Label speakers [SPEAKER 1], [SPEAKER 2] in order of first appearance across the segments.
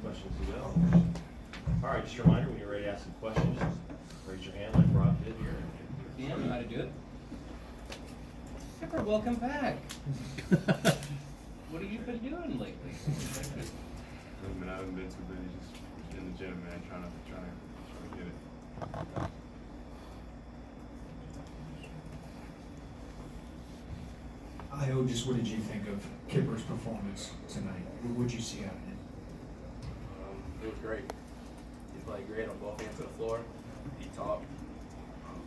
[SPEAKER 1] questions as well. All right, just a reminder, when you're ready to ask some questions, raise your hand like Rob did here.
[SPEAKER 2] Yeah, I know how to do it. Kipper, welcome back. What have you been doing lately?
[SPEAKER 3] I haven't been too busy, just in the gym, man, trying to get it.
[SPEAKER 4] Io, just what did you think of Kipper's performance tonight? What would you see out of him?
[SPEAKER 5] It was great. He played great on both ends of the floor. He talked.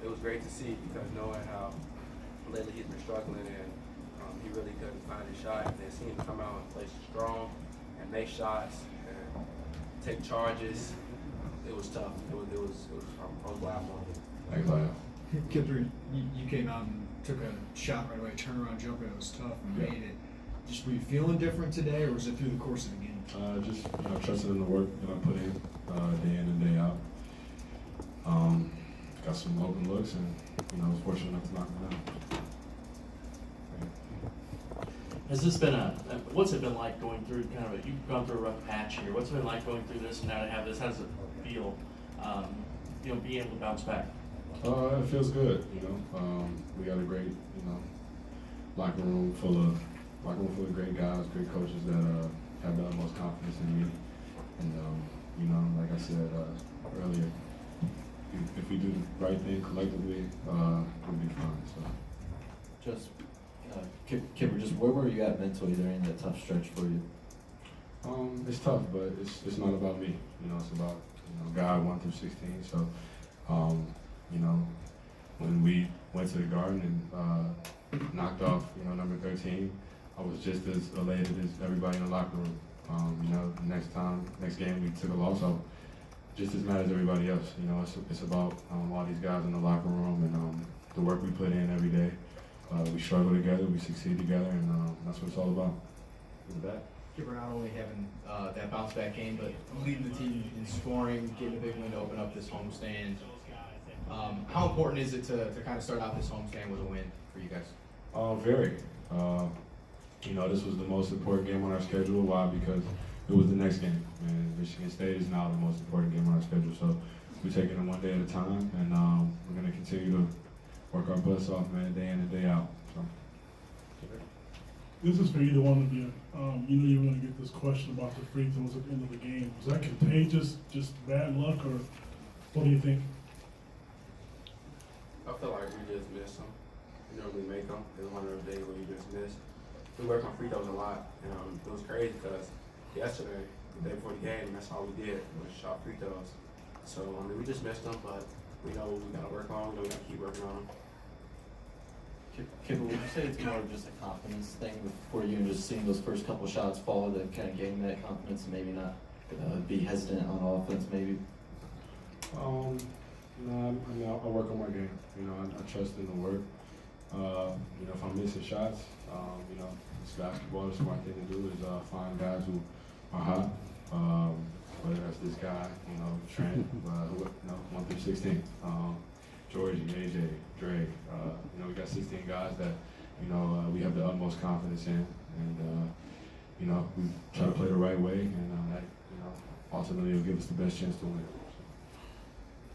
[SPEAKER 5] It was great to see because knowing how lately he's been struggling and he really couldn't find his shot. And then seeing him come out and play strong and make shots and take charges, it was tough. I was glad for him.
[SPEAKER 3] Thanks, Lyle.
[SPEAKER 4] Kipper, you came out and took a shot right away, turnaround jumper. It was tough and
[SPEAKER 3] Yeah.
[SPEAKER 4] made it. Just were you feeling different today, or was it through the course of the game?
[SPEAKER 3] Just trusting in the work that I put in day in and day out. Got some open looks and was fortunate enough to knock them down.
[SPEAKER 6] Has this been what's it been like going through you've gone through a rough patch here. What's it been like going through this and now to have this? How does it feel, being able to bounce back?
[SPEAKER 3] It feels good, we got a great, locker room full of great guys, great coaches that have the utmost confidence in me. And like I said earlier, if we do the right thing collectively, we'll be fine. So.
[SPEAKER 7] Kipper, just where were you at mentally during that tough stretch for you?
[SPEAKER 3] It's tough, but it's not about me. It's about God 1 through 16. So, when we went to the Garden and knocked off number 13, I was just as elated as everybody in the locker room. Next game we took a loss, I was just as mad as everybody else. It's about all these guys in the locker room and the work we put in every day. We struggle together, we succeed together, and that's what it's all about.
[SPEAKER 1] With that,
[SPEAKER 8] Kipper not only having that bounce back game, but leading the team in scoring, getting a big win to open up this homestand. How important is it to kind of start out this homestand with a win for you guys?
[SPEAKER 3] Very. This was the most important game on our schedule. Why? Because it was the next game, and Michigan State is now the most important game on our schedule. So we're taking it one day at a time, and we're going to continue to work our butts off, man, day in and day out. So.
[SPEAKER 9] This is for either one of you. You're going to get this question about the free throws at the end of the game. Was that contagious, just bad luck, or what do you think?
[SPEAKER 5] I feel like we just missed them. We normally make them. It was one of those days where we just missed. We work on free throws a lot, and it was crazy because yesterday, the day before the game, that's all we did was shot free throws. So we just missed them, but we know we got to work on them. We know we got to keep working on them.
[SPEAKER 7] Kipper, would you say it's more of just a confidence thing for you and just seeing those first couple shots fall that kind of gaining that confidence and maybe not be hesitant on offense maybe?
[SPEAKER 3] No, I work on my game. I trust in the work. If I'm missing shots, it's basketball. The smart thing to do is find guys who are hot. Whether that's this guy, Trent, 1 through 16, Georgie, AJ, Dre. We got 16 guys that we have the utmost confidence in, and we try to play the right way, and that ultimately will give us the best chance to win.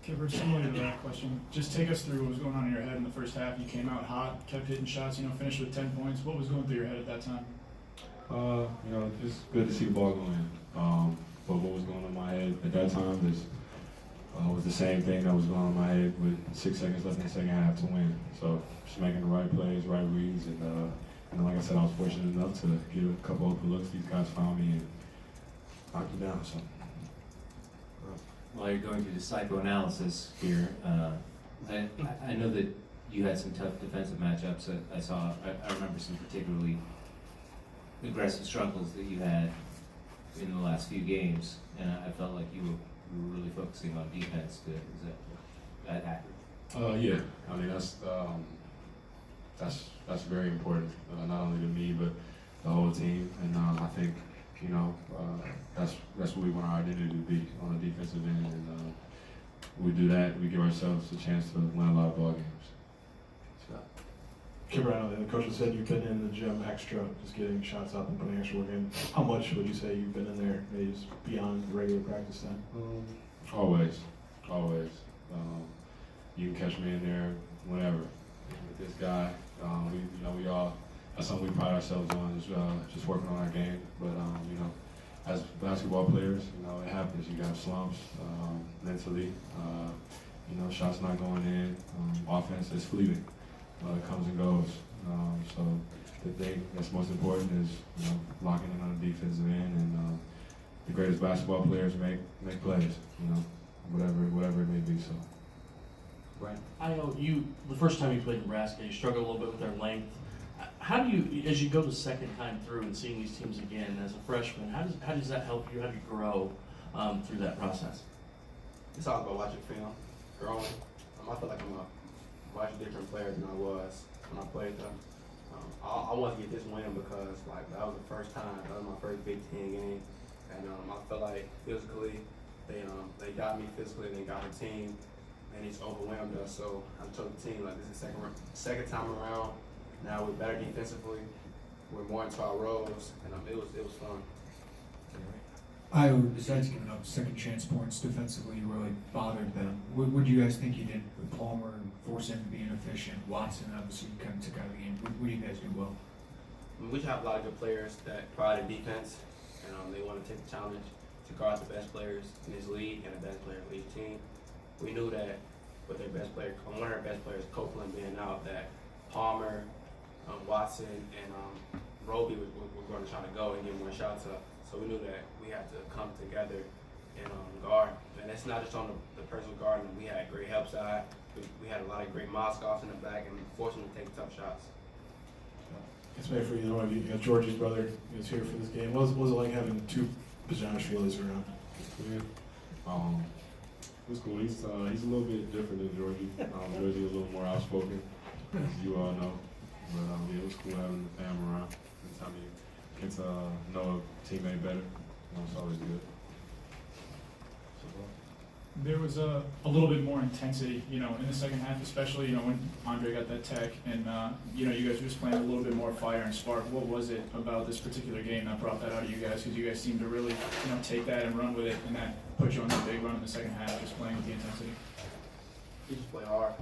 [SPEAKER 10] Kipper, similar to that question, just take us through what was going on in your head in the first half. You came out hot, kept hitting shots, finished with 10 points. What was going through your head at that time?
[SPEAKER 3] It's good to see the ball go in. But what was going on in my head at that time was the same thing that was going on in my head with 6 seconds left in the second half to win. So just making the right plays, right reads, and like I said, I was fortunate enough to get a couple open looks. These guys found me and knocked me down. So.
[SPEAKER 2] While you're going through the psychoanalysis here, I know that you had some tough defensive matchups that I saw. I remember some particularly aggressive struggles that you had in the last few games, and I felt like you were really focusing on defense. Is that accurate?
[SPEAKER 3] Yeah. I mean, that's very important, not only to me but the whole team. And I think that's what we want our identity to be on the defensive end. And we do that, we give ourselves a chance to win a lot of ball games. So. Kipper, I know that the coach has said you've been in the gym extra, just getting shots up and putting extra work in. How much would you say you've been in there, maybe just beyond regular practice time?
[SPEAKER 11] Always. You can catch me in there whenever. With this guy, we all, that's something we pride ourselves on, is just working on our game. But, as basketball players, it happens. You got slumps mentally. Shots not going in. Offense is fleeting. It comes and goes. So the thing that's most important is locking in on the defensive end, and the greatest basketball players make plays. Whatever it may be. So.
[SPEAKER 2] Brian?
[SPEAKER 6] I know you, the first time you played Nebraska, you struggled a little bit with their length. How do you, as you go the second time through and seeing these teams again as a freshman, how does that help you? How do you grow through that process?
[SPEAKER 5] It's all about watching film, growing. I feel like I'm a much different player than I was when I played them. I wanted to get this win because that was the first time, that was my first Big Ten game, and I felt like physically, they got me physically, they got the team, and it's overwhelmed us. So I told the team this is the second time around. Now we're better defensively, we're more into our roles, and it was fun.
[SPEAKER 4] Iowa, besides giving up second chance points defensively, you really bothered them. What do you guys think you did with Palmer and force him to be inefficient? Watson, obviously, you kind of took out of the game. What do you guys do well?
[SPEAKER 5] We have a lot of good players that pride in defense, and they want to take the challenge to guard the best players in this league and the best player in each team. We knew that with their best player, one of their best players, Copeland, being out, that Palmer, Watson, and Roby were going to try to go and get more shots up. So we knew that we had to come together and guard. And it's not just on the personal guarding. We had great help side. We had a lot of great Moscows in the back and forced them to take tough shots.
[SPEAKER 3] It's made for you got Georgie's brother is here for this game. What was it like having two Pajanish feelers around?
[SPEAKER 11] Yeah. It was cool. He's a little bit different than Georgie. Georgie was a little more outspoken, as you all know. But it was cool having the fam around. Anytime you get to know a teammate better, it's always good.
[SPEAKER 10] There was a little bit more intensity, in the second half, especially, when Andre got that tech and, you guys were just playing a little bit more fire and spark. What was it about this particular game that brought that out of you guys? Because you guys seemed to really, take that and run with it, and that put you on the big run in the second half, just playing with the intensity.
[SPEAKER 5] We just play hard.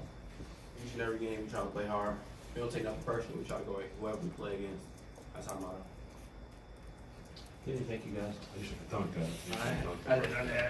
[SPEAKER 5] Each and every game we try to play hard. We don't take nothing personal. We try to go at whoever we play against. That's our motto.
[SPEAKER 2] Thank you guys.
[SPEAKER 11] You should have done that.